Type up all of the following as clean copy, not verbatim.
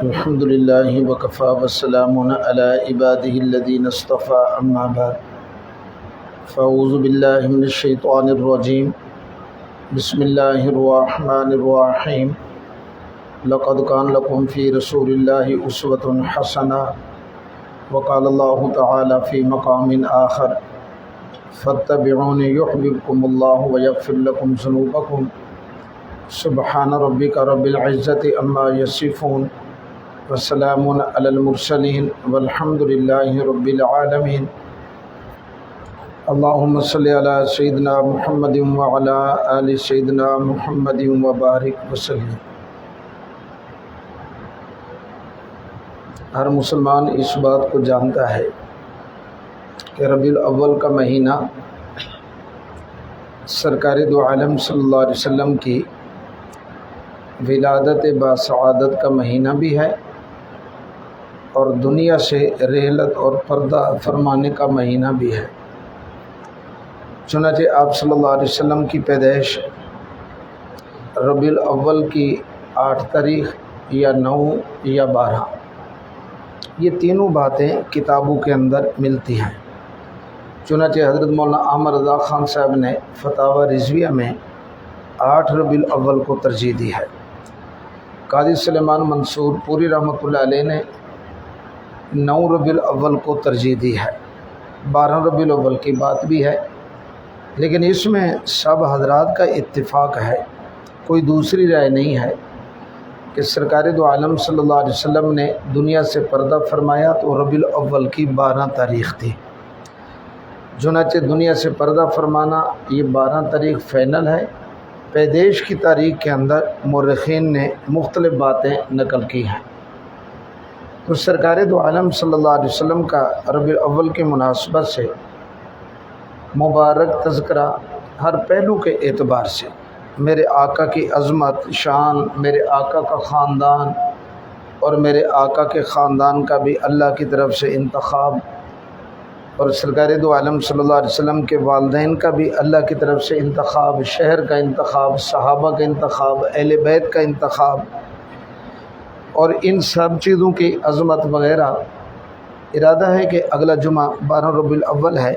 الحمد لله وكفى والسلام على عباده الذين اصطفى أما بعد فأعوذ بالله من الشيطان الرجيم بسم الله الرحمن الرحيم لقد كان لكم في رسول الله أسوة حسنة وقال الله تعالى في مقام آخر فاتبعوني يحببكم الله ويغفر لكم ذنوبكم سبحان ربك رب العزة عما يصفون وسلام على المرسلين والحمد لله رب العالمين اللهم صل على سيدنا محمد وعلى آل سيدنا محمد وبارك وسلم۔ ہر مسلمان اس بات کو جانتا ہے کہ ربیع الاول کا مہینہ سرکار دو عالم صلی اللہ علیہ وسلم کی ولادت باسعادت کا مہینہ بھی ہے اور دنیا سے رحلت اور پردہ فرمانے کا مہینہ بھی ہے۔ چنانچہ آپ صلی اللہ علیہ وسلم کی پیدائش ربیع الاول کی 8 تاریخ یا 9 یا 12، یہ تینوں باتیں کتابوں کے اندر ملتی ہیں۔ چنانچہ حضرت مولانا احمد رضا خان صاحب نے فتاوی رضویہ میں 8 ربیع الاول کو ترجیح دی ہے۔ قاضی سلیمان منصور پوری رحمۃ اللہ علیہ نے 9 ربیع الاول کو ترجیح دی ہے۔ 12 ربیع الاول کی بات بھی ہے، لیکن اس میں سب حضرات کا اتفاق ہے، کوئی دوسری رائے نہیں ہے کہ سرکار دو عالم صلی اللہ علیہ وسلم نے دنیا سے پردہ فرمایا تو ربیع الاول کی 12 تاریخ تھی۔ چنانچہ دنیا سے پردہ فرمانا یہ 12 تاریخ فائنل ہے۔ پیدائش کی تاریخ کے اندر مورخین نے مختلف باتیں نقل کی ہیں۔ تو سرکار دو عالم صلی اللہ علیہ وسلم کا ربیع الاول کی مناسبت سے مبارک تذکرہ ہر پہلو کے اعتبار سے، میرے آقا کی عظمت، شان، میرے آقا کا خاندان اور میرے آقا کے خاندان کا بھی اللہ کی طرف سے انتخاب، اور سرکار دو عالم صلی اللہ علیہ وسلم کے والدین کا بھی اللہ کی طرف سے انتخاب، شہر کا انتخاب، صحابہ کا انتخاب، اہل بیت کا انتخاب، اور ان سب چیزوں کی عظمت وغیرہ۔ ارادہ ہے کہ اگلا جمعہ 12 ربیع الاول ہے،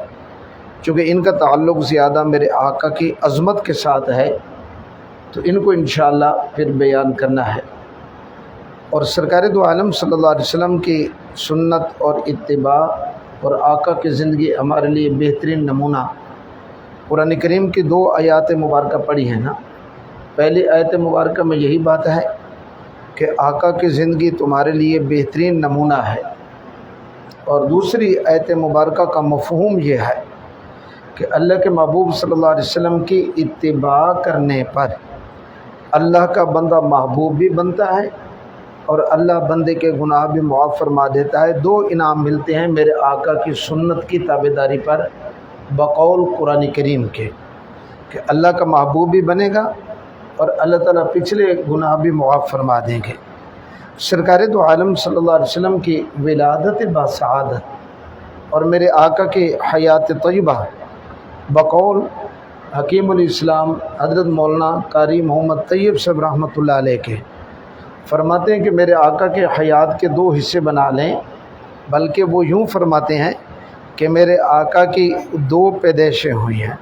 چونکہ ان کا تعلق زیادہ میرے آقا کی عظمت کے ساتھ ہے تو ان کو انشاءاللہ پھر بیان کرنا ہے۔ اور سرکار دو عالم صلی اللہ علیہ وسلم کی سنت اور اتباع اور آقا کی زندگی ہمارے لیے بہترین نمونہ۔ قرآن کریم کی 2 آیات مبارکہ پڑھی ہیں نا۔ پہلی آیت مبارکہ میں یہی بات ہے کہ آقا کی زندگی تمہارے لیے بہترین نمونہ ہے، اور دوسری آیت مبارکہ کا مفہوم یہ ہے کہ اللہ کے محبوب صلی اللہ علیہ وسلم کی اتباع کرنے پر اللہ کا بندہ محبوب بھی بنتا ہے اور اللہ بندے کے گناہ بھی معاف فرما دیتا ہے۔ 2 انعام ملتے ہیں میرے آقا کی سنت کی تابعداری پر بقول قرآن کریم کے، کہ اللہ کا محبوب بھی بنے گا اور اللہ تعالیٰ پچھلے گناہ بھی معاف فرما دیں گے۔ سرکار دو عالم صلی اللہ علیہ وسلم کی ولادت باسعادت اور میرے آقا کی حیات طیبہ بقول حکیم الاسلام حضرت مولانا قاری محمد طیب صاحب رحمۃ اللہ علیہ کے فرماتے ہیں کہ میرے آقا کے حیات کے 2 حصے بنا لیں، بلکہ وہ یوں فرماتے ہیں کہ میرے آقا کی 2 پیدائشیں ہوئی ہیں،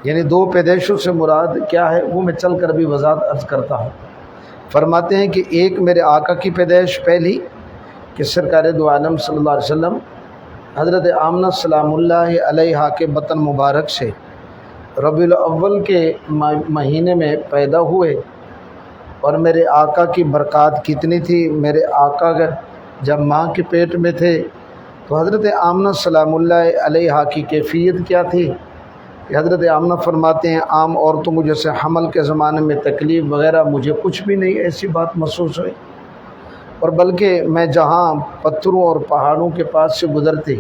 یعنی 2 پیدائشوں سے مراد کیا ہے وہ میں چل کر بھی وضاحت عرض کرتا ہوں۔ فرماتے ہیں کہ ایک میرے آقا کی پیدائش پہلی کہ سرکار دو عالم صلی اللہ علیہ وسلم حضرت آمنہ سلام اللہ علیہا کے بطن مبارک سے ربیع الاول کے مہینے میں پیدا ہوئے، اور میرے آقا کی برکات کتنی تھی۔ میرے آقا جب ماں کے پیٹ میں تھے تو حضرت آمنہ سلام اللہ علیہا کی کیفیت کیا تھی کہ حضرت آمنہ فرماتے ہیں عام عورتوں کو جیسے حمل کے زمانے میں تکلیف وغیرہ مجھے کچھ بھی نہیں ایسی بات محسوس ہوئی، اور بلکہ میں جہاں پتھروں اور پہاڑوں کے پاس سے گزرتی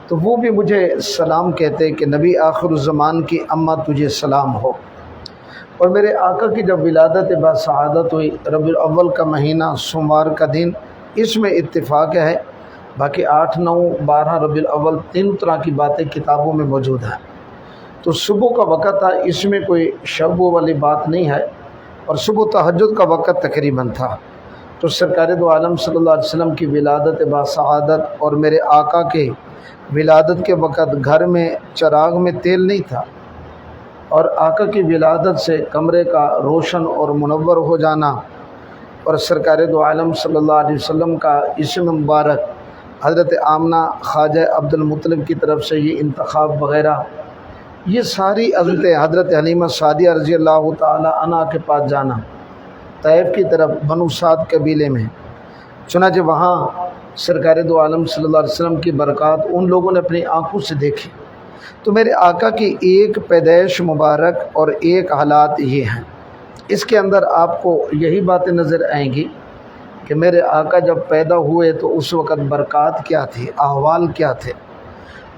تو وہ بھی مجھے سلام کہتے کہ نبی آخر الزمان کی اماں تجھے سلام ہو۔ اور میرے آقا کی جب ولادت باسعادت ہوئی، ربیع الاول کا مہینہ، سوموار کا دن، اس میں اتفاق ہے، باقی 8، 9، 12 ربیع الاول 3 طرح کی باتیں کتابوں میں موجود ہیں۔ تو صبح کا وقت تھا، اس میں کوئی شب والی بات نہیں ہے، اور صبح تہجد کا وقت تقریباً تھا، تو سرکار دو عالم صلی اللہ علیہ وسلم کی ولادت باسعادت اور میرے آقا کے ولادت کے وقت گھر میں چراغ میں تیل نہیں تھا، اور آقا کی ولادت سے کمرے کا روشن اور منور ہو جانا، اور سرکار دو عالم صلی اللہ علیہ وسلم کا اسم مبارک حضرت آمنہ خواجہ عبد المطلب کی طرف سے یہ انتخاب وغیرہ، یہ ساری عزمتیں، حضرت حلیمہ سعدیہ رضی اللہ تعالی عنہا کے پاس جانا طائف کی طرف بنو سعد قبیلے میں، چنانچہ وہاں سرکار دو عالم صلی اللہ علیہ وسلم کی برکات ان لوگوں نے اپنی آنکھوں سے دیکھی۔ تو میرے آقا کی ایک پیدائش مبارک اور ایک حالات یہ ہیں، اس کے اندر آپ کو یہی باتیں نظر آئیں گی کہ میرے آقا جب پیدا ہوئے تو اس وقت برکات کیا تھی، احوال کیا تھے،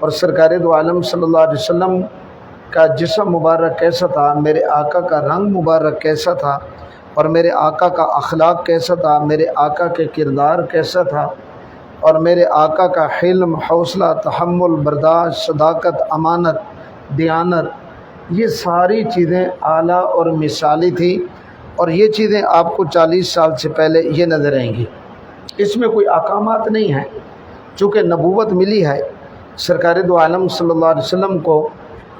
اور سرکار دو عالم صلی اللہ علیہ وسلم کا جسم مبارک کیسا تھا، میرے آقا کا رنگ مبارک کیسا تھا، اور میرے آقا کا اخلاق کیسا تھا، میرے آقا کے کردار کیسا تھا، اور میرے آقا کا حلم، حوصلہ، تحمل، برداشت، صداقت، امانت، دیانت، یہ ساری چیزیں اعلیٰ اور مثالی تھی، اور یہ چیزیں آپ کو 40 سال سے پہلے یہ نظر آئیں گی۔ اس میں کوئی احکامات نہیں ہیں، چونکہ نبوت ملی ہے سرکار دو عالم صلی اللہ علیہ وسلم کو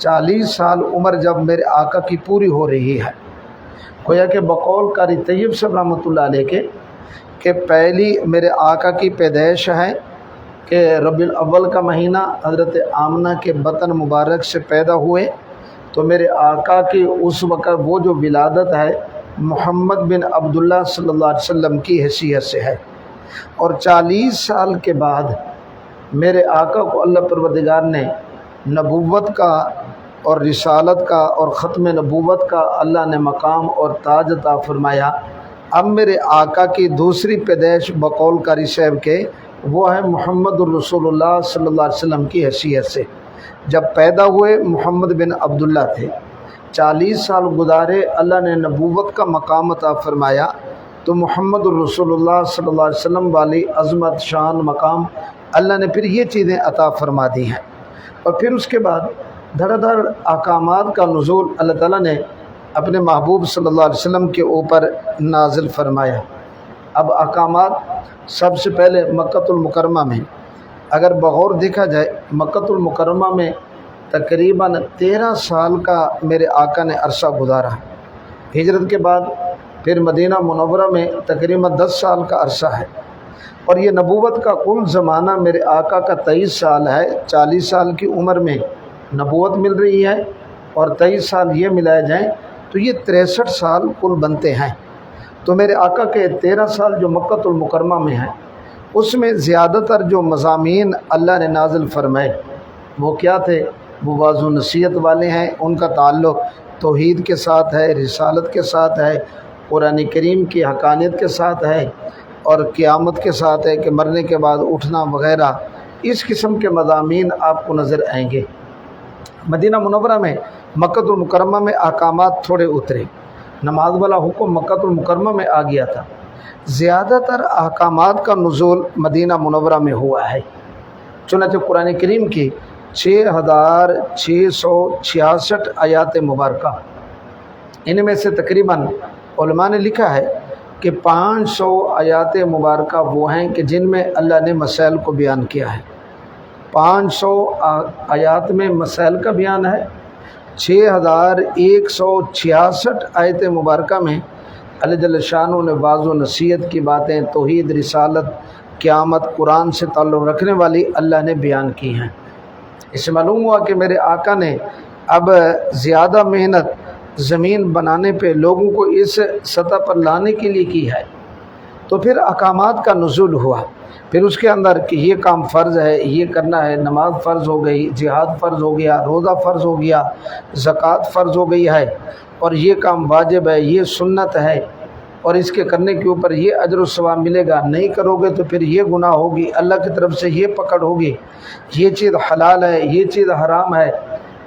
40 سال عمر جب میرے آقا کی پوری ہو رہی ہے، گویا کہ بقول قاری طیب صاحب رحمۃ اللہ علیہ کے کہ پہلی میرے آقا کی پیدائش ہے کہ ربیع الاول کا مہینہ حضرت آمنہ کے بطن مبارک سے پیدا ہوئے، تو میرے آقا کی اس وقت وہ جو ولادت ہے محمد بن عبداللہ صلی اللہ علیہ وسلم کی حیثیت سے ہے، اور 40 سال کے بعد میرے آقا کو اللہ پروردگار نے نبوت کا اور رسالت کا اور ختم نبوت کا اللہ نے مقام اور تاج عطا فرمایا۔ اب میرے آقا کی دوسری پیدائش بقول قاری صاحب کے وہ ہے محمد الرسول اللہ صلی اللہ علیہ وسلم کی حیثیت سے۔ جب پیدا ہوئے محمد بن عبداللہ تھے، 40 سال گزارے، اللہ نے نبوت کا مقام عطا فرمایا، تو محمد الرسول اللہ صلی اللہ علیہ وسلم والی عظمت، شان، مقام اللہ نے پھر یہ چیزیں عطا فرما دی ہیں، اور پھر اس کے بعد دھڑ دھڑ احکامات کا نزول اللہ تعالیٰ نے اپنے محبوب صلی اللہ علیہ وسلم کے اوپر نازل فرمایا۔ اب احکامات سب سے پہلے مکۃ المکرمہ میں اگر بغور دیکھا جائے، مکۃ المکرمہ میں تقریباً 13 سال کا میرے آقا نے عرصہ گزارا۔ ہجرت کے بعد پھر مدینہ منورہ میں تقریباً 10 سال کا عرصہ ہے، اور یہ نبوت کا کل زمانہ میرے آقا کا 23 سال ہے۔ 40 سال کی عمر میں نبوت مل رہی ہے، اور 23 سال یہ ملائے جائیں تو یہ 63 سال کل بنتے ہیں۔ تو میرے آقا کے 13 سال جو مکۃ المکرمہ میں ہیں، اس میں زیادہ تر جو مضامین اللہ نے نازل فرمائے وہ کیا تھے؟ وہ واعظ و نصیحت والے ہیں، ان کا تعلق توحید کے ساتھ ہے، رسالت کے ساتھ ہے، قرآن کریم کی حقانیت کے ساتھ ہے، اور قیامت کے ساتھ ہے کہ مرنے کے بعد اٹھنا وغیرہ، اس قسم کے مضامین آپ کو نظر آئیں گے۔ مدینہ منورہ میں مکۃ المکرمہ میں احکامات تھوڑے اترے، نماز والا حکم مکۃ المکرمہ میں آ گیا تھا۔ زیادہ تر احکامات کا نزول مدینہ منورہ میں ہوا ہے، چنانچہ قرآن کریم کی 6666 آیات مبارکہ، ان میں سے تقریباً علماء نے لکھا ہے کہ 500 آیات مبارکہ وہ ہیں کہ جن میں اللہ نے مسائل کو بیان کیا ہے۔ 500 آیات میں مسائل کا بیان ہے، 6166 آیت مبارکہ میں اللہ جل شانہ نے واعظ و نصیحت کی باتیں، توحید، رسالت، قیامت، قرآن سے تعلق رکھنے والی اللہ نے بیان کی ہیں۔ اس سے معلوم ہوا کہ میرے آقا نے اب زیادہ محنت زمین بنانے پہ لوگوں کو اس سطح پر لانے کے لیے کی ہے، تو پھر احکامات کا نزول ہوا۔ پھر اس کے اندر کہ یہ کام فرض ہے، یہ کرنا ہے، نماز فرض ہو گئی، جہاد فرض ہو گیا، روزہ فرض ہو گیا، زکوٰۃ فرض ہو گئی ہے، اور یہ کام واجب ہے، یہ سنت ہے، اور اس کے کرنے کے اوپر یہ اجر و ثواب ملے گا، نہیں کرو گے تو پھر یہ گناہ ہوگی، اللہ کی طرف سے یہ پکڑ ہوگی، یہ چیز حلال ہے، یہ چیز حرام ہے۔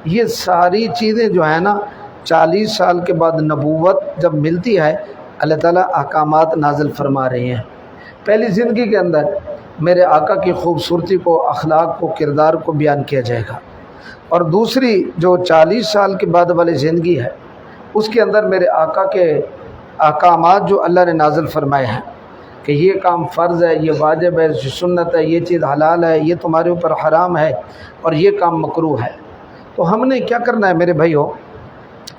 یہ ساری چیزیں جو ہے نا 40 سال کے بعد نبوت جب ملتی ہے، اللہ تعالیٰ احکامات نازل فرما رہے ہیں۔ پہلی زندگی کے اندر میرے آقا کی خوبصورتی کو، اخلاق کو، کردار کو بیان کیا جائے گا، اور دوسری جو 40 سال کے بعد والی زندگی ہے، اس کے اندر میرے آقا کے احکامات جو اللہ نے نازل فرمائے ہیں، کہ یہ کام فرض ہے، یہ واجب ہے، یہ سنت ہے، یہ چیز حلال ہے، یہ تمہارے اوپر حرام ہے اور یہ کام مکروہ ہے۔ تو ہم نے کیا کرنا ہے میرے بھائیوں؟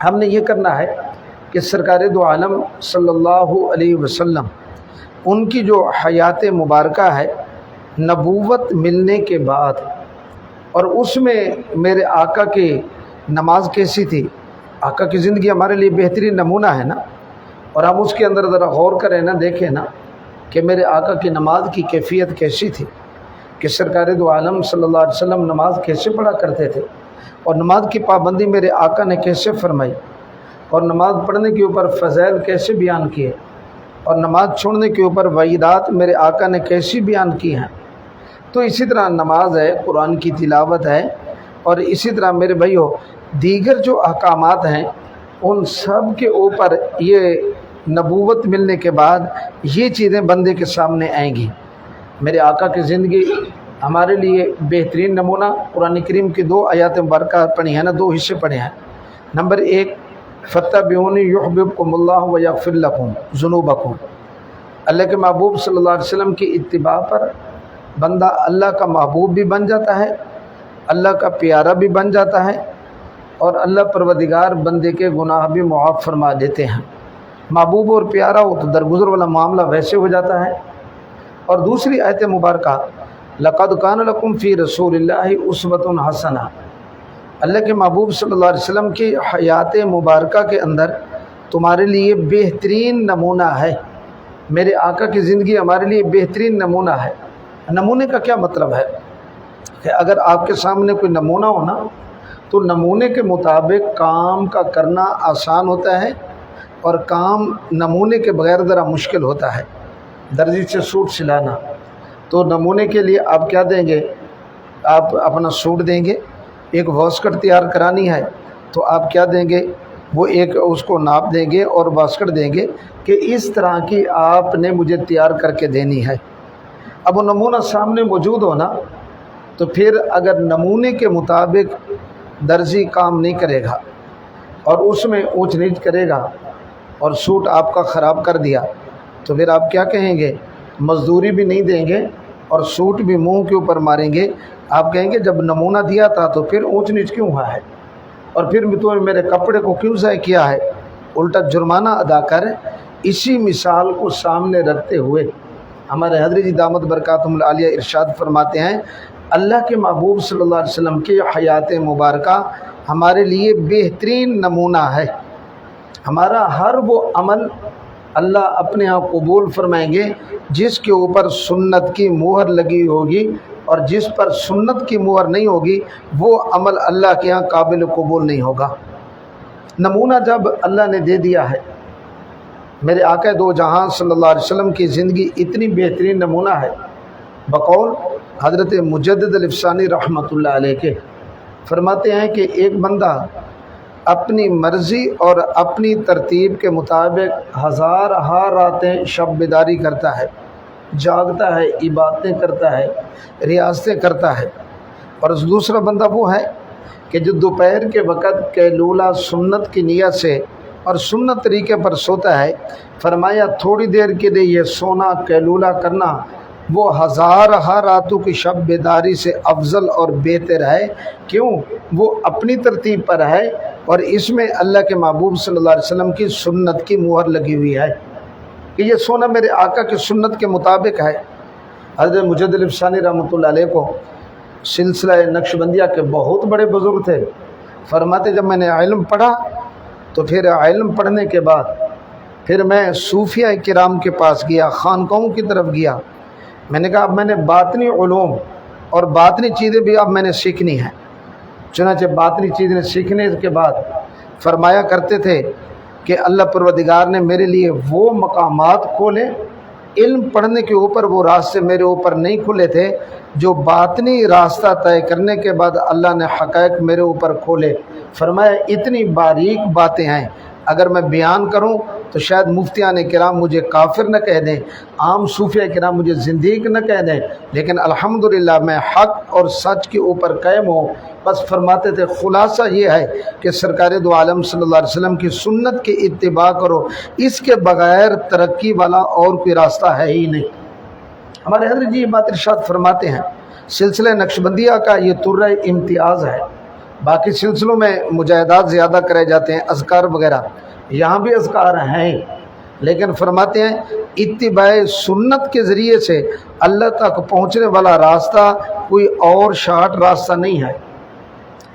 ہم نے یہ کرنا ہے کہ سرکار دو عالم صلی اللہ علیہ وسلم ان کی جو حیات مبارکہ ہے نبوت ملنے کے بعد، اور اس میں میرے آقا کی نماز کیسی تھی، آقا کی زندگی ہمارے لیے بہترین نمونہ ہے نا، اور ہم اس کے اندر ذرا غور کریں نا، دیکھیں نا کہ میرے آقا کی نماز کی کیفیت کیسی تھی، کہ سرکار دو عالم صلی اللہ علیہ وسلم نماز کیسے پڑھا کرتے تھے، اور نماز کی پابندی میرے آقا نے کیسے فرمائی، اور نماز پڑھنے کے اوپر فضائل کیسے بیان کیے، اور نماز چھوڑنے کے اوپر وعیدات میرے آقا نے کیسی بیان کی ہیں۔ تو اسی طرح نماز ہے، قرآن کی تلاوت ہے، اور اسی طرح میرے بھائیوں دیگر جو احکامات ہیں ان سب کے اوپر یہ نبوت ملنے کے بعد یہ چیزیں بندے کے سامنے آئیں گی۔ میرے آقا کی زندگی ہمارے لیے بہترین نمونہ، قرآن کریم کی 2 آیات مبارکہ پڑھی ہیں نا، 2 حصے پڑھے ہیں۔ نمبر 1 فَاتَّبِعُونِی یُحْبِبْکُمُ اللّٰهُ وَیَغْفِرْ لَکُم ذُنُوبَکُم۔ اللہ کے محبوب صلی اللہ علیہ وسلم کی اتباع پر بندہ اللہ کا محبوب بھی بن جاتا ہے، اللہ کا پیارا بھی بن جاتا ہے، اور اللہ پروردگار بندے کے گناہ بھی معاف فرما دیتے ہیں۔ محبوب اور پیارا ہو تو درگزر والا معاملہ ویسے ہو جاتا ہے۔ اور دوسری آیت مبارکہ لَقَدْ كَانَ لَكُمْ فِي رَسُولِ اللَّهِ أُسْوَةٌ حَسَنَةٌ، اللہ کے محبوب صلی اللہ علیہ وسلم کی حیات مبارکہ کے اندر تمہارے لیے بہترین نمونہ ہے۔ میرے آقا کی زندگی ہمارے لیے بہترین نمونہ ہے۔ نمونے کا کیا مطلب ہے کہ اگر آپ کے سامنے کوئی نمونہ ہو نا تو نمونے کے مطابق کام کا کرنا آسان ہوتا ہے، اور کام نمونے کے بغیر ذرا مشکل ہوتا ہے۔ درزی سے سوٹ سلانا، تو نمونے کے لیے آپ کیا دیں گے؟ آپ اپنا سوٹ دیں گے۔ ایک واسکٹ تیار کرانی ہے تو آپ کیا دیں گے؟ وہ ایک اس کو ناپ دیں گے اور واسکٹ دیں گے کہ اس طرح کی آپ نے مجھے تیار کر کے دینی ہے۔ اب وہ نمونہ سامنے موجود ہونا تو پھر اگر نمونے کے مطابق درزی کام نہیں کرے گا اور اس میں اونچ نیچ کرے گا اور سوٹ آپ کا خراب کر دیا تو پھر آپ کیا کہیں گے؟ مزدوری بھی نہیں دیں گے اور سوٹ بھی منہ کے اوپر ماریں گے۔ آپ کہیں گے جب نمونہ دیا تھا تو پھر اونچ نیچ کیوں ہوا ہے، اور پھر تو میرے کپڑے کو کیوں ضائع کیا ہے، الٹا جرمانہ ادا کر۔ اسی مثال کو سامنے رکھتے ہوئے ہمارے حضرت جی دامت برکاتہم العالیہ ارشاد فرماتے ہیں، اللہ کے محبوب صلی اللہ علیہ وسلم کی حیات مبارکہ ہمارے لیے بہترین نمونہ ہے۔ ہمارا ہر وہ عمل اللہ اپنے ہاں قبول فرمائیں گے جس کے اوپر سنت کی مہر لگی ہوگی، اور جس پر سنت کی مہر نہیں ہوگی وہ عمل اللہ کے ہاں قابل قبول نہیں ہوگا۔ نمونہ جب اللہ نے دے دیا ہے، میرے آقا دو جہاں صلی اللہ علیہ وسلم کی زندگی اتنی بہترین نمونہ ہے، بقول حضرت مجدد الافسانی رحمۃ اللہ علیہ کے فرماتے ہیں کہ ایک بندہ اپنی مرضی اور اپنی ترتیب کے مطابق ہزارہا راتیں شب بیداری کرتا ہے، جاگتا ہے، عبادتیں کرتا ہے، ریاضتیں کرتا ہے، اور دوسرا بندہ وہ ہے کہ جو دوپہر کے وقت قیلولہ سنت کی نیت سے اور سنت طریقے پر سوتا ہے۔ فرمایا تھوڑی دیر کے لیے یہ سونا قیلولہ کرنا وہ ہزارہا راتوں کی شب بیداری سے افضل اور بہتر ہے۔ کیوں؟ وہ اپنی ترتیب پر ہے اور اس میں اللہ کے محبوب صلی اللہ علیہ وسلم کی سنت کی مہر لگی ہوئی ہے کہ یہ سونا میرے آقا کی سنت کے مطابق ہے۔ حضرت مجدد الافسانی رحمۃ اللہ علیہ کو سلسلہ نقشبندیہ کے بہت بڑے بزرگ تھے۔ فرماتے جب میں نے علم پڑھا تو پھر علم پڑھنے کے بعد پھر میں صوفیہ کرام کے پاس گیا، خانقاہوں کی طرف گیا۔ میں نے کہا اب میں نے باطنی علوم اور باطنی چیزیں بھی اب میں نے سیکھنی ہیں۔ چنانچہ باطنی چیزیں سیکھنے کے بعد فرمایا کرتے تھے کہ اللہ پروردگار نے میرے لیے وہ مقامات کھولے، علم پڑھنے کے اوپر وہ راستے میرے اوپر نہیں کھلے تھے جو باطنی راستہ طے کرنے کے بعد اللہ نے حقائق میرے اوپر کھولے۔ فرمایا اتنی باریک باتیں ہیں، اگر میں بیان کروں تو شاید مفتیان کرام مجھے کافر نہ کہہ دیں، عام صوفیہ کرام مجھے زندیق نہ کہہ دیں، لیکن الحمدللہ میں حق اور سچ کے اوپر قائم ہوں، بس فرماتے تھے خلاصہ یہ ہے کہ سرکار دو عالم صلی اللہ علیہ وسلم کی سنت کی اتباع کرو، اس کے بغیر ترقی والا اور کوئی راستہ ہے ہی نہیں۔ ہمارے حضرت جی یہ بات ارشاد فرماتے ہیں، سلسلہ نقشبندیہ کا یہ طرہ امتیاز ہے، باقی سلسلوں میں مجاہدات زیادہ کرے جاتے ہیں، اذکار وغیرہ، یہاں بھی اذکار ہیں، لیکن فرماتے ہیں اتباع سنت کے ذریعے سے اللہ تک پہنچنے والا راستہ کوئی اور شارٹ راستہ نہیں ہے،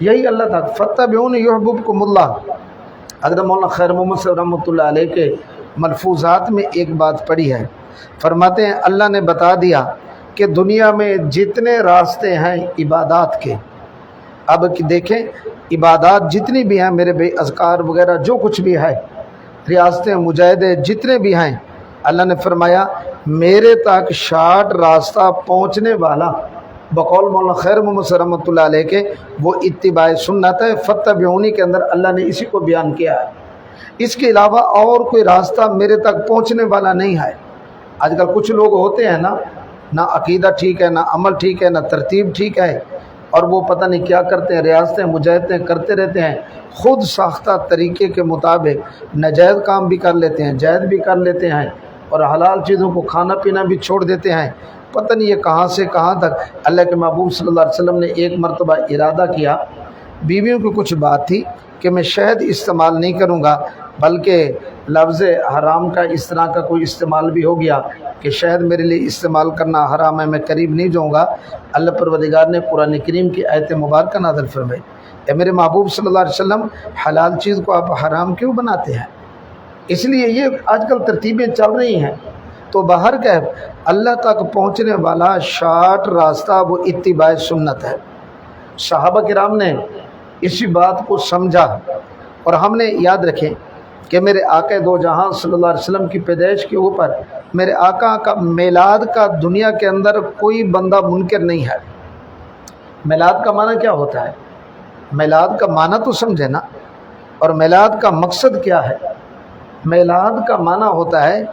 یہی اللہ تک فاتبعونی یحببکم اللہ۔ حضرت مولانا خیر محمد صاحب رحمۃ اللہ علیہ کے ملفوظات میں ایک بات پڑھی ہے، فرماتے ہیں اللہ نے بتا دیا کہ دنیا میں جتنے راستے ہیں عبادات کے، اب دیکھیں عبادات جتنی بھی ہیں میرے بھائی، اذکار وغیرہ جو کچھ بھی ہے، ریاستیں مجاہدے جتنے بھی ہیں، اللہ نے فرمایا میرے تک شارٹ راستہ پہنچنے والا بقول مولانا خیر محمد صاحب رحمۃ اللہ علیہ کے وہ اتباع سنت ہے۔ فاتبعونی کے اندر اللہ نے اسی کو بیان کیا ہے، اس کے علاوہ اور کوئی راستہ میرے تک پہنچنے والا نہیں ہے۔ آج کل کچھ لوگ ہوتے ہیں نا، نہ عقیدہ ٹھیک ہے، نہ عمل ٹھیک ہے، نہ ترتیب ٹھیک ہے، اور وہ پتہ نہیں کیا کرتے ہیں، ریاستیں مجاہدیں کرتے رہتے ہیں، خود ساختہ طریقے کے مطابق ناجائز کام بھی کر لیتے ہیں، جائز بھی کر لیتے ہیں، اور حلال چیزوں کو کھانا پینا بھی چھوڑ دیتے ہیں۔ پتہ نہیں یہ کہاں سے کہاں تک۔ اللہ کے محبوب صلی اللہ علیہ وسلم نے ایک مرتبہ ارادہ کیا، بیویوں کی کچھ بات تھی کہ میں شہد استعمال نہیں کروں گا، بلکہ لفظ حرام کا اس طرح کا کوئی استعمال بھی ہو گیا کہ شہد میرے لیے استعمال کرنا حرام ہے، میں قریب نہیں جاؤں گا۔ اللہ پروردگار نے قرآن کریم کی آیت مبارکہ نازل فرمائی، اے میرے محبوب صلی اللہ علیہ وسلم حلال چیز کو آپ حرام کیوں بناتے ہیں؟ اس لیے یہ آج کل ترتیبیں چل رہی ہیں۔ تو باہر کہ اللہ تک پہنچنے والا شارٹ راستہ وہ اتباع سنت ہے۔ صحابہ کرام نے اسی بات کو سمجھا، اور ہم نے یاد رکھیں کہ میرے آقا دو جہاں صلی اللہ علیہ وسلم کی پیدائش کے اوپر میرے آقا کا میلاد کا دنیا کے اندر کوئی بندہ منکر نہیں ہے۔ میلاد کا معنی کیا ہوتا ہے؟ میلاد کا معنی تو سمجھے نا، اور میلاد کا مقصد کیا ہے؟ میلاد کا معنی ہوتا ہے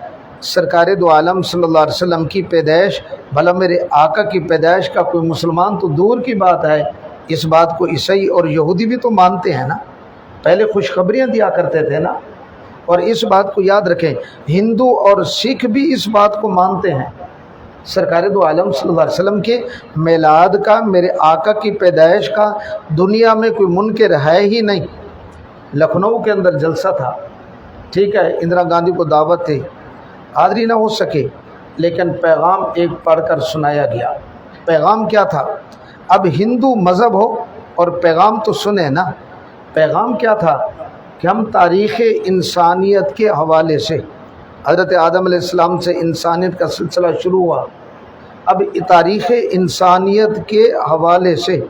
سرکار دو عالم صلی اللہ علیہ وسلم کی پیدائش۔ بھلا میرے آقا کی پیدائش کا کوئی مسلمان تو دور کی بات ہے، اس بات کو عیسائی اور یہودی بھی تو مانتے ہیں نا، پہلے خوشخبریاں دیا کرتے تھے نا۔ اور اس بات کو یاد رکھیں ہندو اور سکھ بھی اس بات کو مانتے ہیں، سرکار دو عالم صلی اللہ علیہ وسلم کے میلاد کا، میرے آقا کی پیدائش کا دنیا میں کوئی منکر ہے ہی نہیں۔ لکھنؤ کے اندر جلسہ تھا، ٹھیک ہے، اندرا گاندھی کو دعوت تھی، حاضری نہ ہو سکے، لیکن پیغام ایک پڑھ کر سنایا گیا۔ پیغام کیا تھا؟ اب ہندو مذہب ہو اور پیغام تو سنیں نا۔ پیغام کیا تھا کہ ہم تاریخ انسانیت کے حوالے سے، حضرت آدم علیہ السلام سے انسانیت کا سلسلہ شروع ہوا، اب تاریخ انسانیت کے حوالے سے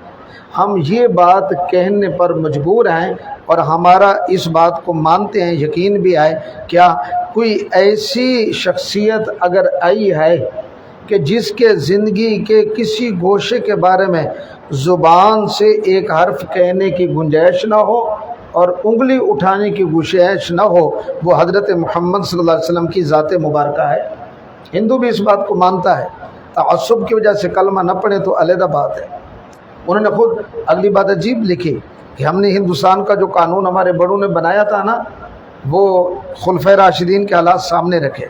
ہم یہ بات کہنے پر مجبور ہیں، اور ہمارا اس بات کو مانتے ہیں، یقین بھی ہے، کیا کوئی ایسی شخصیت اگر آئی ہے کہ جس کے زندگی کے کسی گوشے کے بارے میں زبان سے ایک حرف کہنے کی گنجائش نہ ہو اور انگلی اٹھانے کی گنجائش نہ ہو، وہ حضرت محمد صلی اللہ علیہ وسلم کی ذات مبارکہ ہے۔ ہندو بھی اس بات کو مانتا ہے، تعصب کی وجہ سے کلمہ نہ پڑھے تو علیحدہ بات ہے۔ انہوں نے خود اگلی بات عجیب لکھی کہ ہم نے ہندوستان کا جو قانون ہمارے بڑوں نے بنایا تھا نا، وہ خلفائے راشدین کے حالات سامنے رکھے،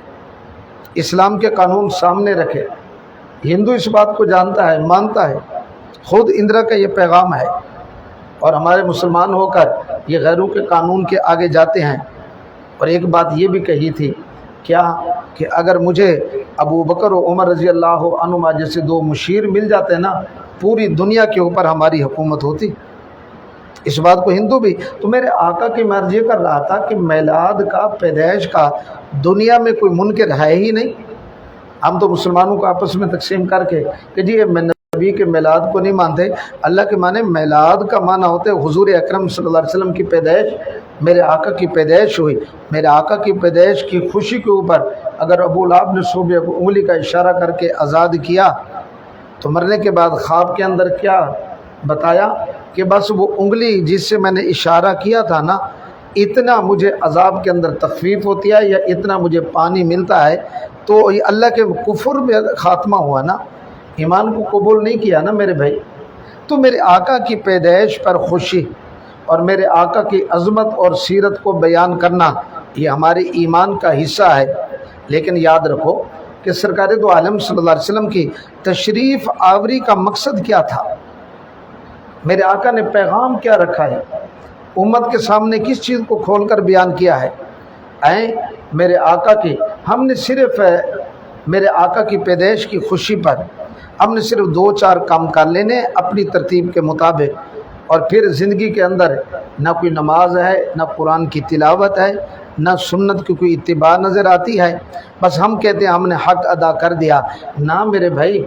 اسلام کے قانون سامنے رکھے۔ ہندو اس بات کو جانتا ہے، مانتا ہے، خود اندرا کا یہ پیغام ہے، اور ہمارے مسلمان ہو کر یہ غیروں کے قانون کے آگے جاتے ہیں۔ اور ایک بات یہ بھی کہی تھی، کیا کہ اگر مجھے ابو بکر و عمر رضی اللہ عنہما جیسے دو مشیر مل جاتے نا، پوری دنیا کے اوپر ہماری حکومت ہوتی۔ اس بات کو ہندو بھی، تو میرے آقا کی مرضی کر رہا تھا کہ میلاد کا، پیدائش کا دنیا میں کوئی منکر ہے ہی نہیں۔ ہم تو مسلمانوں کو آپس میں تقسیم کر کے کہ جی یہ نبی کے میلاد کو نہیں مانتے، اللہ کے معنی میلاد کا معنی ہوتا ہے حضور اکرم صلی اللہ علیہ وسلم کی پیدائش، میرے آقا کی پیدائش ہوئی، میرے آقا کی پیدائش کی خوشی کے اوپر اگر ابو لہب نے صوبے کو انگلی کا اشارہ کر کے آزاد کیا، تو مرنے کے بعد خواب کے اندر کیا بتایا کہ بس وہ انگلی جس سے میں نے اشارہ کیا تھا نا، اتنا مجھے عذاب کے اندر تخفیف ہوتی ہے یا اتنا مجھے پانی ملتا ہے، تو یہ اللہ کے کفر میں خاتمہ ہوا نا، ایمان کو قبول نہیں کیا نا میرے بھائی۔ تو میرے آقا کی پیدائش پر خوشی اور میرے آقا کی عظمت اور سیرت کو بیان کرنا یہ ہمارے ایمان کا حصہ ہے۔ لیکن یاد رکھو کہ سرکار دو عالم صلی اللہ علیہ وسلم کی تشریف آوری کا مقصد کیا تھا، میرے آقا نے پیغام کیا رکھا ہے، امت کے سامنے کس چیز کو کھول کر بیان کیا ہے۔ میرے آقا کی ہم نے صرف میرے آقا کی پیدائش کی خوشی پر ہم نے صرف 2-4 کام کر لینے اپنی ترتیب کے مطابق، اور پھر زندگی کے اندر نہ کوئی نماز ہے، نہ قرآن کی تلاوت ہے، نہ سنت کی کوئی اتباع نظر آتی ہے، بس ہم کہتے ہیں ہم نے حق ادا کر دیا۔ نہ میرے بھائی،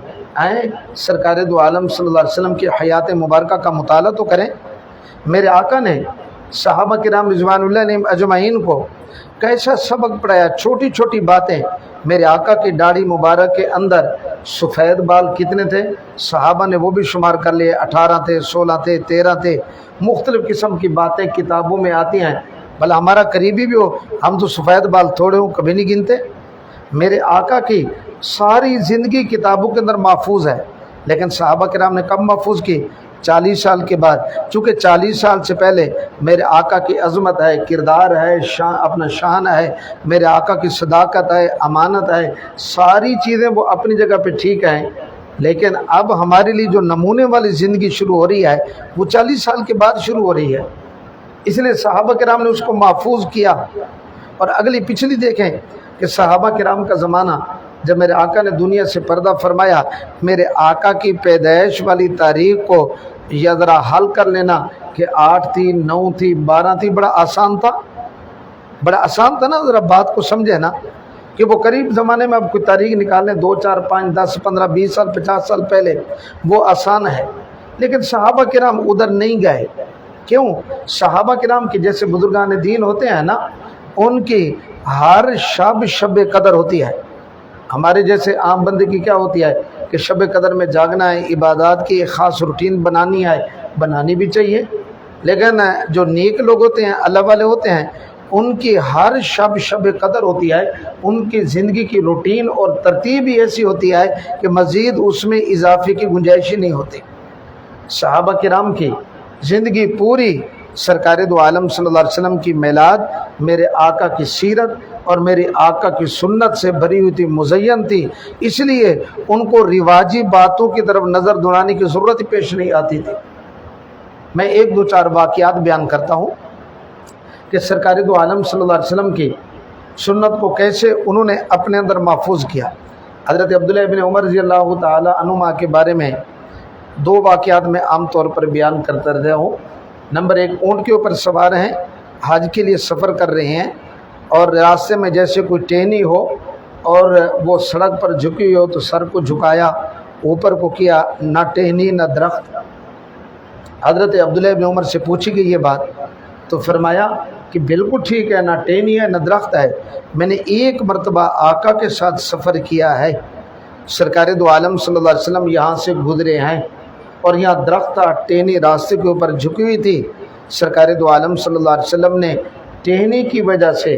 سرکار دو عالم صلی اللہ علیہ وسلم کی حیات مبارکہ کا مطالعہ تو کریں۔ میرے آقا نے صحابہ کرام رضوان اللہ علیہم اجمعین کو کیسا سبق پڑھایا، چھوٹی چھوٹی باتیں۔ میرے آقا کی داڑھی مبارک کے اندر سفید بال کتنے تھے، صحابہ نے وہ بھی شمار کر لیے، 18 تھے، 16 تھے، 13 تھے، مختلف قسم کی باتیں کتابوں میں آتی ہیں۔ بھلا ہمارا قریبی بھی ہو، ہم تو سفید بال تھوڑے ہوں کبھی نہیں گنتے۔ میرے آقا کی ساری زندگی کتابوں کے اندر محفوظ ہے، لیکن صحابہ کرام نے کب محفوظ کی؟ 40 سال کے بعد، چونکہ 40 سال سے پہلے میرے آقا کی عظمت ہے، کردار ہے، اپنا شان ہے، میرے آقا کی صداقت ہے، امانت ہے، ساری چیزیں وہ اپنی جگہ پہ ٹھیک ہیں، لیکن اب ہمارے لیے جو نمونے والی زندگی شروع ہو رہی ہے وہ 40 سال کے بعد شروع ہو رہی ہے۔ اس لیے صحابہ کرام نے اس کو محفوظ کیا۔ اور اگلی پچھلی دیکھیں کہ صحابہ کرام کا زمانہ جب میرے آقا نے دنیا سے پردہ فرمایا، میرے آقا کی پیدائش والی تاریخ کو یا ذرا حل کر لینا کہ 8 تھی، 9 تھی، 12 تھی، بڑا آسان تھا، بڑا آسان تھا نا۔ ذرا بات کو سمجھے نا کہ وہ قریب زمانے میں اب کوئی تاریخ نکالنے 2، 4، 5، 10، 15، 20 سال، 50 سال پہلے، وہ آسان ہے۔ لیکن صحابہ کرام ادھر نہیں گئے۔ کیوں؟ صحابہ کرام کے جیسے بزرگان دین ہوتے ہیں نا، ان کی ہر شب قدر ہوتی ہے۔ ہمارے جیسے عام بندے کی کیا ہوتی ہے کہ شب قدر میں جاگنا ہے، عبادات کی ایک خاص روٹین بنانی ہے، بنانی بھی چاہیے، لیکن جو نیک لوگ ہوتے ہیں، اللہ والے ہوتے ہیں، ان کی ہر شب قدر ہوتی ہے، ان کی زندگی کی روٹین اور ترتیب ہی ایسی ہوتی ہے کہ مزید اس میں اضافے کی گنجائش ہی نہیں ہوتی۔ صحابہ کرام کی زندگی پوری سرکار دو عالم صلی اللہ علیہ وسلم کی میلاد، میرے آقا کی سیرت اور میرے آقا کی سنت سے بھری ہوئی تھی، مزین تھی، اس لیے ان کو رواجی باتوں کی طرف نظر دوڑانے کی ضرورت پیش نہیں آتی تھی۔ میں 1-2-4 واقعات بیان کرتا ہوں کہ سرکار دو عالم صلی اللہ علیہ وسلم کی سنت کو کیسے انہوں نے اپنے اندر محفوظ کیا۔ حضرت عبداللہ ابن عمر رضی اللہ تعالی عنہما کے بارے میں 2 واقعات میں عام طور پر بیان کرتا رہا ہوں۔ نمبر 1، اونٹ کے اوپر سوار ہیں، حج کے لیے سفر کر رہے ہیں، اور راستے میں جیسے کوئی ٹہنی ہو اور وہ سڑک پر جھکی ہو تو سر کو جھکایا، اوپر کو کیا، نہ ٹہنی نہ درخت۔ حضرت عبداللہ ابن عمر سے پوچھی گئی یہ بات تو فرمایا کہ بالکل ٹھیک ہے، نہ ٹہنی ہے نہ درخت ہے، میں نے ایک مرتبہ آقا کے ساتھ سفر کیا ہے، سرکار دو عالم صلی اللہ علیہ وسلم یہاں سے گزرے ہیں اور یہاں درخت تھا، ٹہنی راستے کے اوپر جھکی ہوئی تھی، سرکار دو عالم صلی اللہ علیہ وسلم نے ٹہنی کی وجہ سے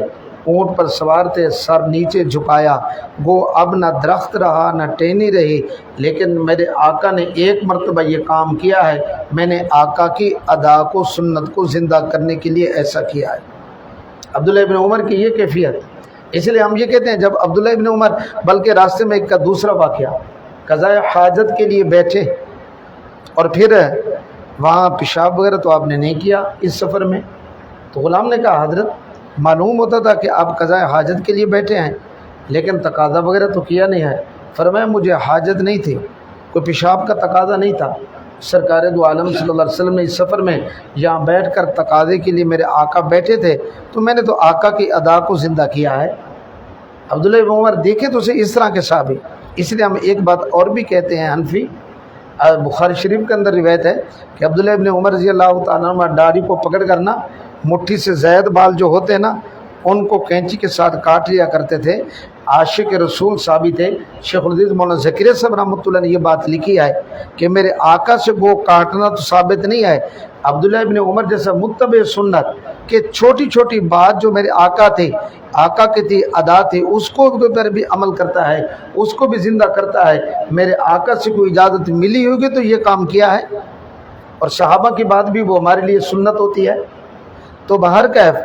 اونٹ پر سوار تھے، سر نیچے جھکایا، وہ اب نہ درخت رہا نہ ٹہنی رہی، لیکن میرے آقا نے ایک مرتبہ یہ کام کیا ہے، میں نے آقا کی ادا کو، سنت کو زندہ کرنے کے لیے ایسا کیا ہے۔ عبداللہ ابن عمر کی یہ کیفیت، اس لیے ہم یہ کہتے ہیں جب عبداللہ ابن عمر، بلکہ راستے میں ایک کا دوسرا واقعہ، قضاء حاجت کے لیے بیٹھے اور پھر وہاں پیشاب وغیرہ تو آپ نے نہیں کیا اس سفر میں، تو غلام نے کہا حضرت معلوم ہوتا تھا کہ آپ قضاء حاجت کے لیے بیٹھے ہیں، لیکن تقاضا وغیرہ تو کیا نہیں ہے۔ فرمایا مجھے حاجت نہیں تھی، کوئی پیشاب کا تقاضا نہیں تھا، سرکار دو عالم صلی اللہ علیہ وسلم نے اس سفر میں یہاں بیٹھ کر تقاضے کے لیے میرے آقا بیٹھے تھے تو میں نے تو آقا کی ادا کو زندہ کیا ہے۔ عبداللہ بن عمر دیکھے تو اسے اس طرح کے صحابی، اس لیے ہم ایک بات اور بھی کہتے ہیں، حنفی بخاری شریف کے اندر روایت ہے کہ عبداللہ ابن عمر رضی اللہ تعالیٰ عنہ داڑھی کو پکڑ کرنا، مٹھی سے زائد بال جو ہوتے ہیں نا ان کو کینچی کے ساتھ کاٹ لیا کرتے تھے۔ عاشق رسول صحابی تھے، شیخ الحدیث مولانا ذکریہ صاحب رحمۃ اللہ نے یہ بات لکھی ہے کہ میرے آقا سے وہ کاٹنا تو ثابت نہیں ہے، عبداللہ ابن عمر جیسا متبع سنت کہ چھوٹی چھوٹی بات جو میرے آقا تھے، آقا کی تھی، ادا تھی، اس کو پر بھی عمل کرتا ہے، اس کو بھی زندہ کرتا ہے۔ میرے آقا سے کوئی اجازت ملی ہوگی تو یہ کام کیا ہے۔ اور صحابہ کی بات بھی وہ ہمارے لیے سنت ہوتی ہے۔ تو بہر کیف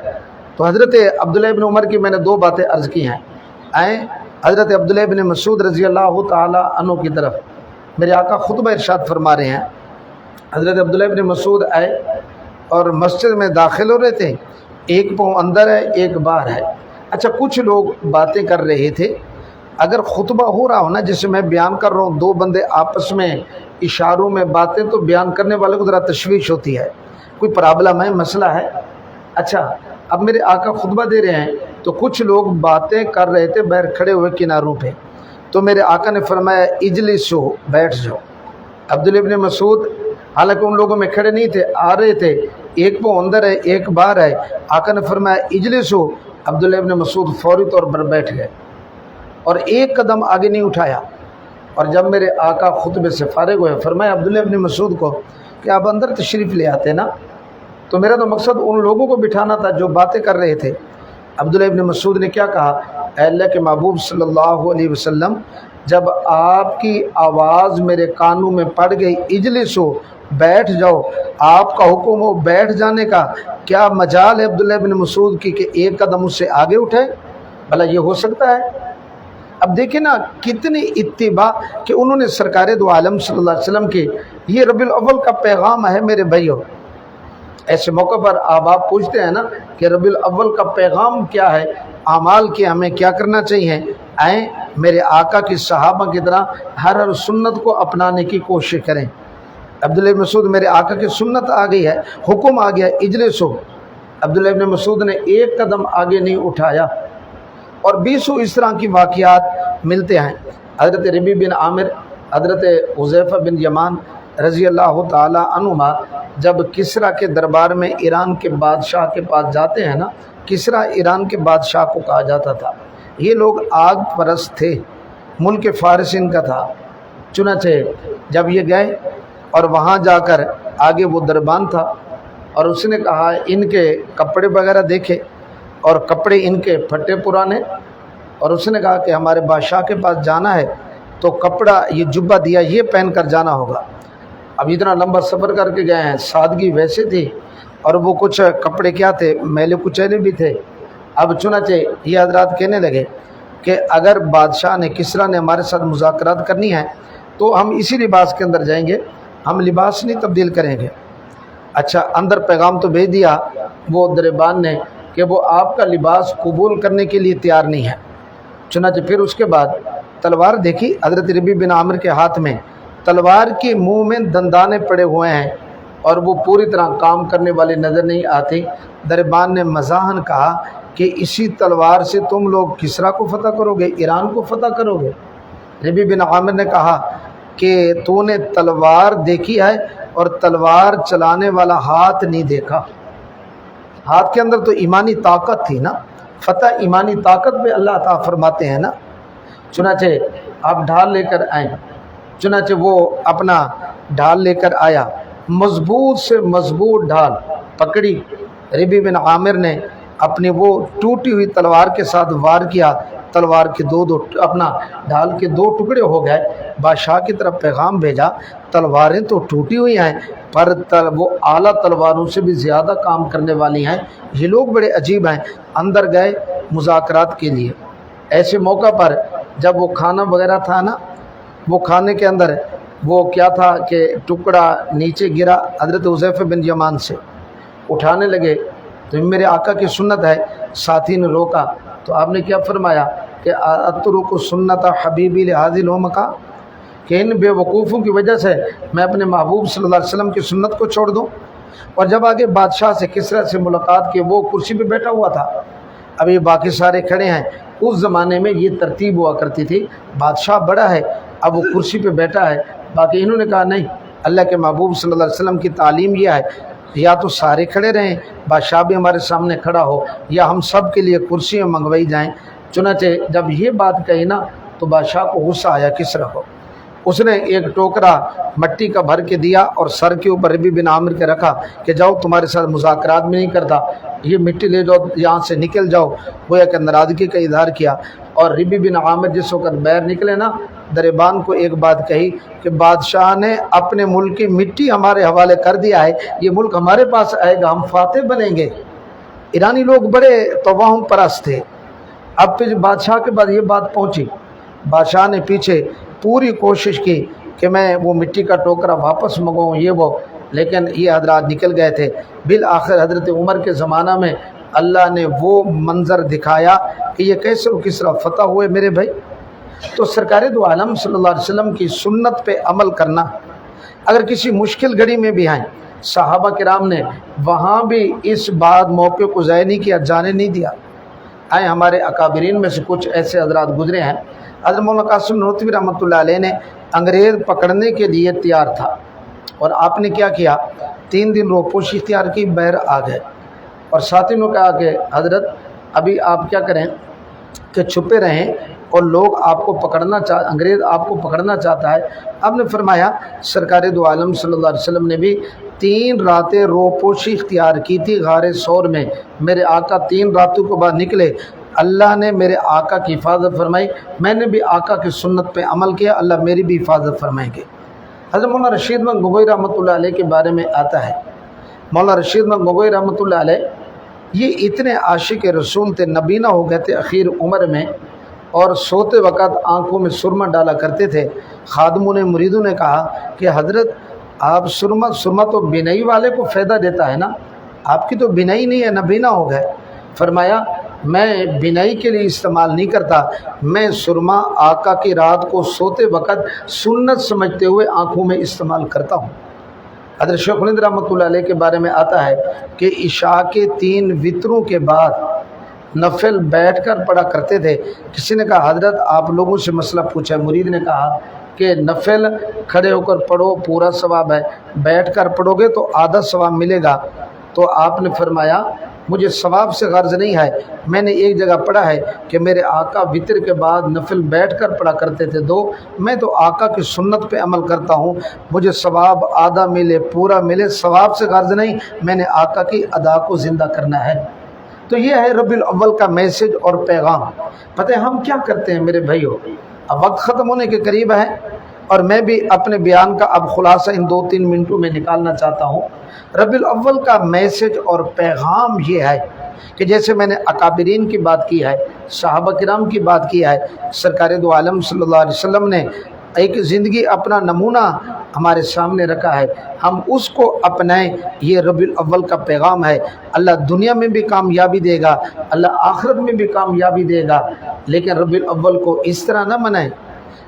تو حضرت عبداللہ ابن عمر کی میں نے دو باتیں عرض کی ہیں۔ آئیں حضرت عبداللہ ابن مسعود رضی اللہ تعالی عنہ کی طرف میرے آقا خطبہ ارشاد فرما رہے ہیں۔ حضرت عبداللہ ابن مسعود آئے اور مسجد میں داخل ہو رہے تھے، ایک پاؤں اندر ہے ایک باہر ہے۔ اچھا کچھ لوگ باتیں کر رہے تھے، اگر خطبہ ہو رہا ہو نا، جیسے میں بیان کر رہا ہوں، دو بندے آپس میں اشاروں میں باتیں، تو بیان کرنے والے کو ذرا تشویش ہوتی ہے، کوئی پرابلم ہے، مسئلہ ہے۔ اچھا اب میرے آقا خطبہ دے رہے ہیں تو کچھ لوگ باتیں کر رہے تھے باہر کھڑے ہوئے کناروں پہ، تو میرے آقا نے فرمایا اجلسو، بیٹھ جاؤ۔ عبداللہ ابن مسعود حالانکہ ان لوگوں میں کھڑے نہیں تھے، آ رہے تھے، ایک پاؤں اندر ہے ایک باہر ہے۔ آقا نے فرمایا اجلسو، عبداللہ ابن مسعود فوری طور پر بیٹھ گئے اور ایک قدم آگے نہیں اٹھایا۔ اور جب میرے آقا خطبے سے فارغ ہوئے، فرمایا عبداللہ ابن مسعود کو کہ آپ اندر تشریف لے آتے نا، تو میرا تو مقصد ان لوگوں کو بٹھانا تھا جو باتیں کر رہے تھے۔ عبداللہ ابن مسعود نے کیا کہا، اے اللہ کے محبوب صلی اللہ علیہ وسلم، جب آپ کی آواز میرے کانوں میں پڑ گئی اجلسو، بیٹھ جاؤ، آپ کا حکم ہو بیٹھ جانے کا، کیا مجال ہے عبداللہ ابن مسعود کی کہ ایک قدم اس سے آگے اٹھے؟ بھلا یہ ہو سکتا ہے؟ اب دیکھیں نا کتنی اتباع کہ انہوں نے سرکار دو عالم صلی اللہ علیہ وسلم کے، یہ ربیع الاول کا پیغام ہے میرے بھائیو۔ ایسے موقع پر آپ پوچھتے ہیں نا کہ ربیع الاول کا پیغام کیا ہے، اعمال کے ہمیں کیا کرنا چاہیے؟ آئیں میرے آقا کی صحابہ کی طرح ہر سنت کو اپنانے کی کوشش کریں۔ عبداللہ ابن مسعود، میرے آقا کی سنت آ گئی ہے، حکم آ گیا اجلسو، عبداللہ ابن مسعود نے ایک قدم آگے نہیں اٹھایا۔ اور بیسوں اس طرح کی واقعات ملتے ہیں۔ حضرت ربیع بن عامر، حضرت حذیفہ بن یمان رضی اللہ تعالی عنہما جب کسریٰ کے دربار میں ایران کے بادشاہ کے پاس جاتے ہیں نا، کسریٰ ایران کے بادشاہ کو کہا جاتا تھا، یہ لوگ آگ پرست تھے، ملک فارس ان کا تھا۔ چنانچہ جب یہ گئے اور وہاں جا کر آگے وہ دربان تھا اور اس نے کہا ان کے کپڑے وغیرہ دیکھے اور کپڑے ان کے پھٹے پرانے، اور اس نے کہا کہ ہمارے بادشاہ کے پاس جانا ہے تو کپڑا یہ جبہ دیا یہ پہن کر جانا ہوگا۔ اب اتنا لمبا سفر کر کے گئے ہیں، سادگی ویسے تھی اور وہ کچھ کپڑے کیا تھے، میلے کچیلے بھی تھے۔ اب چنانچہ یہ حضرات کہنے لگے کہ اگر بادشاہ نے، کسریٰ نے ہمارے ساتھ مذاکرات کرنی ہے تو ہم اسی لباس کے اندر جائیں گے، ہم لباس نہیں تبدیل کریں گے۔ اچھا اندر پیغام تو بھیج دیا وہ دربان نے کہ وہ آپ کا لباس قبول کرنے کے لیے تیار نہیں ہے۔ چنانچہ پھر اس کے بعد تلوار دیکھی حضرت ربیع بن عامر کے ہاتھ میں، تلوار کے منہ میں دندانے پڑے ہوئے ہیں اور وہ پوری طرح کام کرنے والے نظر نہیں آتے۔ دربان نے مزاحن کہا کہ اسی تلوار سے تم لوگ کسریٰ کو فتح کرو گے، ایران کو فتح کرو گے؟ ربیع بن عامر نے کہا کہ تو نے تلوار دیکھی ہے اور تلوار چلانے والا ہاتھ نہیں دیکھا۔ ہاتھ کے اندر تو ایمانی طاقت تھی نا، فتح ایمانی طاقت پہ اللہ عطا فرماتے ہیں نا۔ چنانچہ آپ ڈھال لے کر آئیں، چنانچہ وہ اپنا ڈھال لے کر آیا، مضبوط سے مضبوط ڈھال پکڑی۔ ربیع بن عامر نے اپنی وہ ٹوٹی ہوئی تلوار کے ساتھ وار کیا، تلوار کے اپنا ڈھال کے دو ٹکڑے ہو گئے۔ بادشاہ کی طرف پیغام بھیجا، تلواریں تو ٹوٹی ہوئی ہیں پر وہ اعلیٰ تلواروں سے بھی زیادہ کام کرنے والی ہیں، یہ لوگ بڑے عجیب ہیں۔ اندر گئے مذاکرات کے لیے۔ ایسے موقع پر جب وہ کھانا وغیرہ تھا نا، وہ کھانے کے اندر وہ کیا تھا کہ ٹکڑا نیچے گرا، حضرت حذیفہ بن یمان سے اٹھانے لگے تو میرے آقا کی سنت ہے، ساتھی نے روکا تو آپ نے کیا فرمایا کہ اترک سنت حبیبی لہذا الامکا، کہ ان بے وقوفوں کی وجہ سے میں اپنے محبوب صلی اللہ علیہ وسلم کی سنت کو چھوڑ دوں؟ اور جب آگے بادشاہ سے کسریٰ سے ملاقات کی، وہ کرسی پہ بیٹھا ہوا تھا، اب یہ باقی سارے کھڑے ہیں۔ اس زمانے میں یہ ترتیب ہوا کرتی تھی، بادشاہ بڑا ہے اب وہ کرسی پہ بیٹھا ہے، باقی انہوں نے کہا نہیں، اللہ کے محبوب صلی اللہ علیہ وسلم کی تعلیم یہ ہے یا تو سارے کھڑے رہیں، بادشاہ بھی ہمارے سامنے کھڑا ہو، یا ہم سب کے لیے کرسیاں منگوائی جائیں۔ چنانچہ جب یہ بات کہی نا تو بادشاہ کو غصہ آیا کسریٰ کو، اس نے ایک ٹوکرا مٹی کا بھر کے دیا اور سر کے اوپر ربیع بن عامر کے رکھا کہ جاؤ تمہارے ساتھ مذاکرات بھی نہیں کرتا، یہ مٹی لے جاؤ یہاں سے نکل جاؤ، وہ ایک ناراضگی کا اظہار کیا۔ اور ربی بن عامر جس وقت باہر نکلے نا دربان کو ایک بات کہی کہ بادشاہ نے اپنے ملک کی مٹی ہمارے حوالے کر دیا ہے، یہ ملک ہمارے پاس آئے گا، ہم فاتح بنیں گے۔ ایرانی لوگ بڑے توہم پرست تھے۔ اب پھر بادشاہ کے بعد یہ بات پہنچی، بادشاہ نے پیچھے پوری کوشش کی کہ میں وہ مٹی کا ٹوکرا واپس منگواؤں یہ وہ، لیکن یہ حضرات نکل گئے تھے۔ بالآخر حضرت عمر کے زمانہ میں اللہ نے وہ منظر دکھایا کہ یہ کیسے و کس طرح فتح ہوئے میرے بھائی۔ تو سرکار دو عالم صلی اللہ علیہ وسلم کی سنت پہ عمل کرنا، اگر کسی مشکل گھڑی میں بھی آئیں، صحابہ کرام نے وہاں بھی اس بات موقع کو ضائع نہیں کیا، جانے نہیں دیا۔ آئے ہمارے اکابرین میں سے کچھ ایسے حضرات گزرے ہیں۔ حضرت مولانا قاسم نانوتوی رحمۃ اللہ علیہ نے انگریز پکڑنے کے لیے تیار تھا، اور آپ نے کیا کیا، 3 دن روپوشی اختیار کی، باہر آ گئے، اور ساتھی نے کہا کہ حضرت ابھی آپ کیا کریں کہ چھپے رہیں، اور لوگ آپ کو پکڑنا انگریز آپ کو پکڑنا چاہتا ہے۔ آپ نے فرمایا سرکار دو عالم صلی اللہ علیہ وسلم نے بھی 3 راتیں روپوشی اختیار کی تھی غار ثور میں۔ میرے آقا 3 راتوں کے بعد نکلے، اللہ نے میرے آقا کی حفاظت فرمائی، میں نے بھی آقا کی سنت پہ عمل کیا، اللہ میری بھی حفاظت فرمائیں گے۔ حضرت مولانا رشید احمد گگوئی رحمۃ اللہ علیہ کے بارے میں آتا ہے، مولانا رشید احمد گگوئی رحمۃ اللہ علیہ یہ اتنے عاشق رسول تھے، نبینا ہو گئے تھے اخیر عمر میں، اور سوتے وقت آنکھوں میں سرما ڈالا کرتے تھے۔ خادموں نے مریدوں نے کہا کہ حضرت آپ سرما تو بینائی والے کو فائدہ دیتا ہے نا، آپ کی تو بینائی نہیں ہے، نبینا ہو گئے۔ فرمایا میں بینائی کے لیے استعمال نہیں کرتا، میں سرما آقا کی رات کو سوتے وقت سنت سمجھتے ہوئے آنکھوں میں استعمال کرتا ہوں۔ حضرت شیخ الہند رحمۃ اللہ علیہ کے بارے میں آتا ہے کہ عشاء کے 3 وطروں کے بعد نفل بیٹھ کر پڑھا کرتے تھے۔ کسی نے کہا حضرت آپ لوگوں سے مسئلہ پوچھا، مرید نے کہا کہ نفل کھڑے ہو کر پڑھو پورا ثواب ہے، بیٹھ کر پڑھو گے تو آدھا ثواب ملے گا۔ تو آپ نے فرمایا مجھے ثواب سے غرض نہیں ہے، میں نے ایک جگہ پڑھا ہے کہ میرے آقا وطر کے بعد نفل بیٹھ کر پڑھا کرتے تھے 2، میں تو آقا کی سنت پہ عمل کرتا ہوں، مجھے ثواب آدھا ملے پورا ملے، ثواب سے غرض نہیں، میں نے آقا کی ادا کو زندہ کرنا ہے۔ تو یہ ہے ربیع الاول کا میسج اور پیغام۔ پتہ ہے ہم کیا کرتے ہیں میرے بھائیو، اب وقت ختم ہونے کے قریب ہے، اور میں بھی اپنے بیان کا اب خلاصہ ان 2-3 منٹوں میں نکالنا چاہتا ہوں۔ ربیع الاول کا میسج اور پیغام یہ ہے کہ جیسے میں نے اکابرین کی بات کی ہے، صحابہ کرام کی بات کی ہے، سرکار دو عالم صلی اللہ علیہ وسلم نے ایک زندگی اپنا نمونہ ہمارے سامنے رکھا ہے، ہم اس کو اپنائیں۔ یہ ربیع الاول کا پیغام ہے۔ اللہ دنیا میں بھی کامیابی دے گا، اللہ آخرت میں بھی کامیابی دے گا، لیکن ربیع الاول کو اس طرح نہ منائیں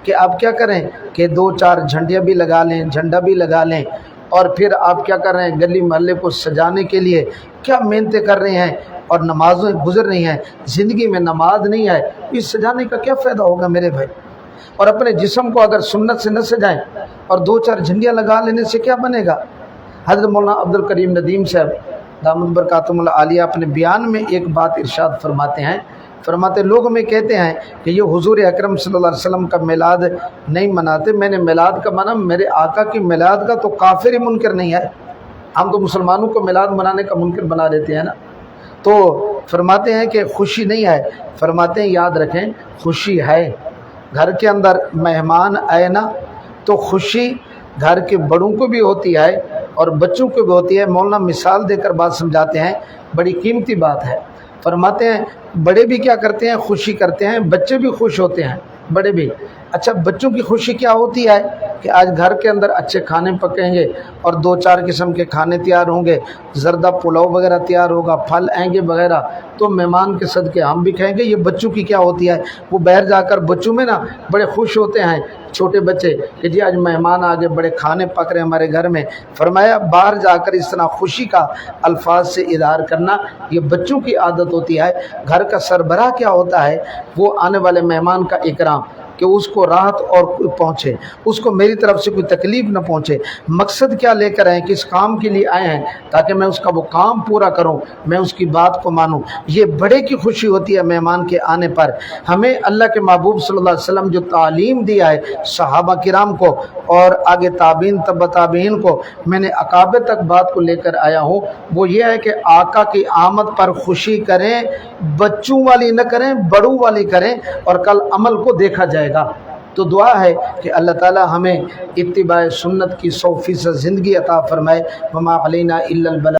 کہ آپ کیا کریں کہ 2-4 جھنڈیاں بھی لگا لیں، جھنڈا بھی لگا لیں، اور پھر آپ کیا کر رہے ہیں گلی محلے کو سجانے کے لیے کیا محنتیں کر رہے ہیں، اور نمازیں گزر رہی ہیں، زندگی میں نماز نہیں ہے، اس سجانے کا کیا فائدہ ہوگا میرے بھائی؟ اور اپنے جسم کو اگر سنت سے نہ سجائیں اور 2-4 جھنڈیاں لگا لینے سے کیا بنے گا؟ حضرت مولانا عبد الکریم ندیم صاحب دامت برکاتہم العالیہ اپنے بیان میں ایک بات ارشاد فرماتے ہیں، فرماتے لوگ میں کہتے ہیں کہ یہ حضور اکرم صلی اللہ علیہ وسلم کا میلاد نہیں مناتے، میں نے میلاد کا مانا میرے آقا کی میلاد کا تو کافر ہی منکر نہیں ہے، ہم تو مسلمانوں کو میلاد منانے کا منکر بنا دیتے ہیں نا۔ تو فرماتے ہیں کہ خوشی نہیں ہے، فرماتے ہیں یاد رکھیں خوشی ہے۔ گھر کے اندر مہمان آئے نا تو خوشی گھر کے بڑوں کو بھی ہوتی ہے اور بچوں کو بھی ہوتی ہے۔ مولانا مثال دے کر بات سمجھاتے ہیں، بڑی قیمتی بات ہے۔ فرماتے ہیں بڑے بھی کیا کرتے ہیں، خوشی کرتے ہیں، بچے بھی خوش ہوتے ہیں، بڑے بھی۔ اچھا بچوں کی خوشی کیا ہوتی ہے کہ آج گھر کے اندر اچھے کھانے پکیں گے اور 2-4 قسم کے کھانے تیار ہوں گے، زردہ پلاؤ وغیرہ تیار ہوگا، پھل آئیں گے وغیرہ، تو مہمان کے صدقے ہم بھی کھائیں گے۔ یہ بچوں کی کیا ہوتی ہے، وہ باہر جا کر بچوں میں نا بڑے خوش ہوتے ہیں چھوٹے بچے کہ جی آج مہمان آگے، بڑے کھانے پک رہے ہیں ہمارے گھر میں۔ فرمایا باہر جا کر اس طرح خوشی کا الفاظ سے اظہار کرنا یہ بچوں کی عادت ہوتی ہے۔ گھر کا سربراہ کیا ہوتا ہے، وہ آنے والے مہمان کا اکرام۔ کہ اس کو راحت اور پہنچے، اس کو میری طرف سے کوئی تکلیف نہ پہنچے۔ مقصد کیا لے کر آئے، کس کام کے لیے آئے ہیں، تاکہ میں اس کا وہ کام پورا کروں، میں اس کی بات کو مانوں۔ یہ بڑے کی خوشی ہوتی ہے مہمان کے آنے پر۔ ہمیں اللہ کے محبوب صلی اللہ علیہ وسلم جو تعلیم دیا ہے صحابہ کرام کو اور آگے تابعین تبع تابعین کو، میں نے اکابر تک بات کو لے کر آیا ہوں، وہ یہ ہے کہ آقا کی آمد پر خوشی کریں، بچوں والی نہ کریں، بڑوں والی کریں، اور کل عمل کو دیکھا جائے گا۔ تو دعا ہے کہ اللہ تعالی ہمیں اتباع سنت کی 100% زندگی عطا فرمائے۔ وما علینا الا البلاغ۔